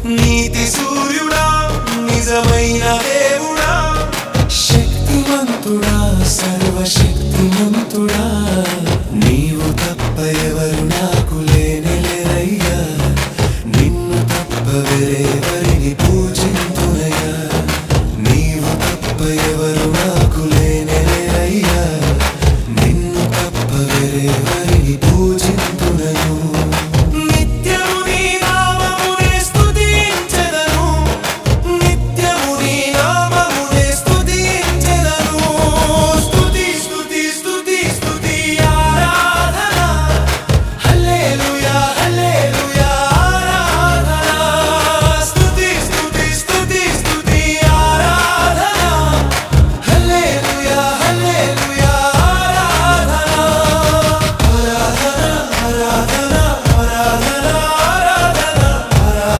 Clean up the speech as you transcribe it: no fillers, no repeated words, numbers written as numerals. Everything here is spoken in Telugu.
నీతి సూర్యుడా నిజమైన దేవుడా శక్తిమంతుడా సర్వశక్తిమంతుడా నీవు తప్ప ఎవరు నాకు లేనే లేరయ్యా నిన్ను తప్ప వేరే